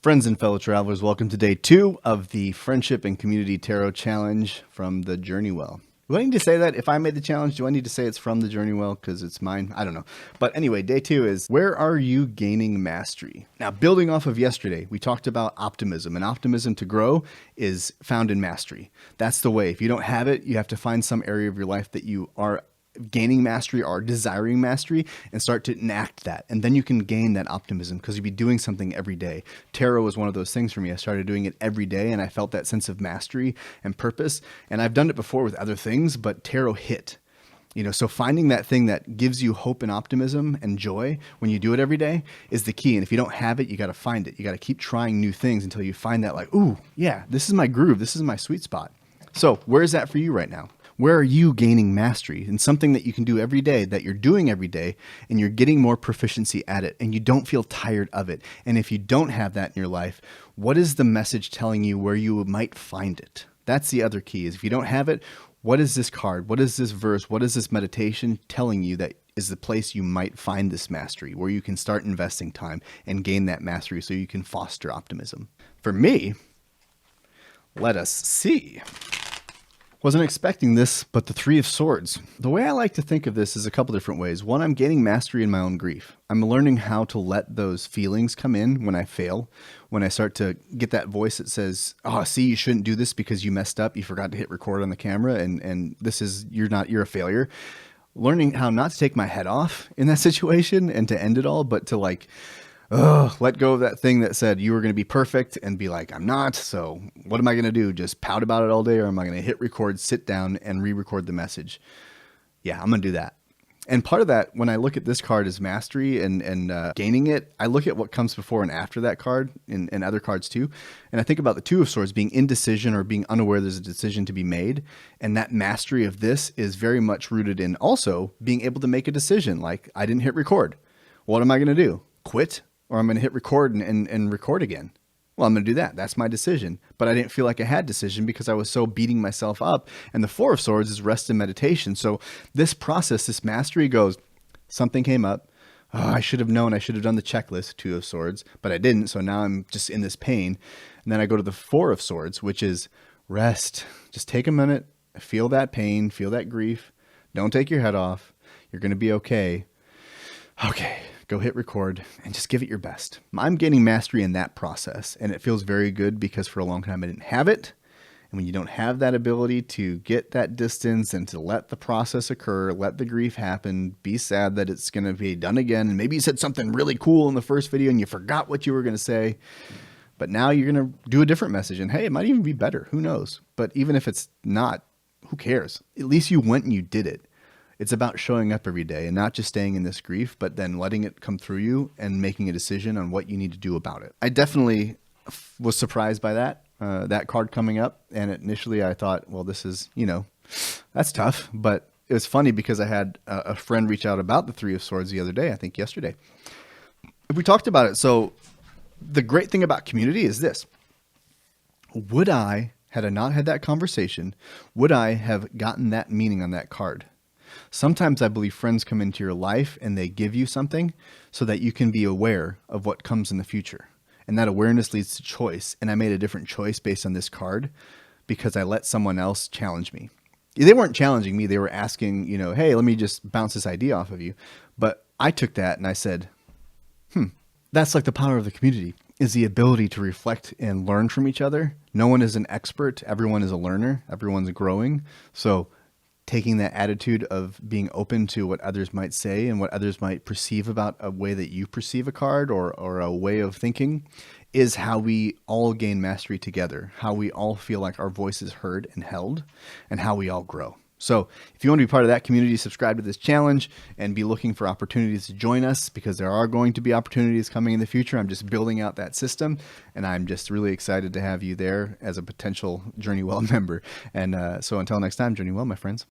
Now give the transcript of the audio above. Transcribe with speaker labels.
Speaker 1: Friends and fellow travelers, welcome to day 2 of the Friendship and Community Tarot Challenge from the Journey Well. Do I need to say that? If I made the challenge, do I need to say it's from the Journey Well because it's mine? I don't know. But anyway, day 2 is, where are you gaining mastery? Now, building off of yesterday, we talked about optimism, and optimism to grow is found in mastery. That's the way. If you don't have it, you have to find some area of your life that you are gaining mastery or desiring mastery and start to enact that. And then you can gain that optimism because you'll be doing something every day. Tarot was one of those things for me. I started doing it every day and I felt that sense of mastery and purpose. And I've done it before with other things, but tarot hit. So finding that thing that gives you hope and optimism and joy when you do it every day is the key. And if you don't have it, you got to find it. You got to keep trying new things until you find that, like, ooh, yeah, this is my groove. This is my sweet spot. So where is that for you right now? Where are you gaining mastery in something that you can do every day, that you're doing every day, and you're getting more proficiency at it, and you don't feel tired of it? And if you don't have that in your life, what is the message telling you where you might find it? That's the other key, is if you don't have it, what is this card? What is this verse? What is this meditation telling you that is the place you might find this mastery, where you can start investing time and gain that mastery so you can foster optimism? For me, let us see. Wasn't expecting this, but the Three of Swords. The way I like to think of this is a couple different ways. One, I'm gaining mastery in my own grief. I'm learning how to let those feelings come in when I fail, when I start to get that voice that says, oh, see, you shouldn't do this because you messed up. You forgot to hit record on the camera and you're a failure. Learning how not to take my head off in that situation and to end it all, but to let go of that thing that said you were going to be perfect and be like, I'm not. So what am I going to do? Just pout about it all day? Or am I going to hit record, sit down and re-record the message? Yeah, I'm going to do that. And part of that, when I look at this card as mastery and gaining it, I look at what comes before and after that card and other cards too. And I think about the Two of Swords being indecision or being unaware there's a decision to be made. And that mastery of this is very much rooted in also being able to make a decision. Like, I didn't hit record. What am I going to do? Quit? Or I'm going to hit record and record again. Well, I'm going to do that. That's my decision. But I didn't feel like I had decision because I was so beating myself up. And the Four of Swords is rest and meditation. So this process, this mastery goes, something came up. Oh, I should have known. I should have done the checklist, Two of Swords, but I didn't. So now I'm just in this pain. And then I go to the Four of Swords, which is rest. Just take a minute, feel that pain, feel that grief. Don't take your head off. You're going to be okay. Okay. Go hit record and just give it your best. I'm gaining mastery in that process, and it feels very good because for a long time I didn't have it. And when you don't have that ability to get that distance and to let the process occur, let the grief happen, be sad that it's going to be done again. And maybe you said something really cool in the first video and you forgot what you were going to say, but now you're going to do a different message. And hey, it might even be better. Who knows? But even if it's not, who cares? At least you went and you did it. It's about showing up every day and not just staying in this grief, but then letting it come through you and making a decision on what you need to do about it. I definitely was surprised by that card coming up. And initially I thought, well, this is, that's tough. But it was funny because I had a friend reach out about the Three of Swords the other day, I think yesterday. We talked about it. So the great thing about community is this. Had I not had that conversation, would I have gotten that meaning on that card? Sometimes I believe friends come into your life and they give you something so that you can be aware of what comes in the future. And that awareness leads to choice. And I made a different choice based on this card because I let someone else challenge me. They weren't challenging me. They were asking, hey, let me just bounce this idea off of you. But I took that and I said, that's like the power of the community, is the ability to reflect and learn from each other. No one is an expert. Everyone is a learner. Everyone's growing. So taking that attitude of being open to what others might say and what others might perceive about a way that you perceive a card or a way of thinking is how we all gain mastery together, how we all feel like our voice is heard and held, and how we all grow. So if you want to be part of that community, subscribe to this challenge and be looking for opportunities to join us because there are going to be opportunities coming in the future. I'm just building out that system and I'm just really excited to have you there as a potential Journey Well member. And so until next time, Journey Well, my friends.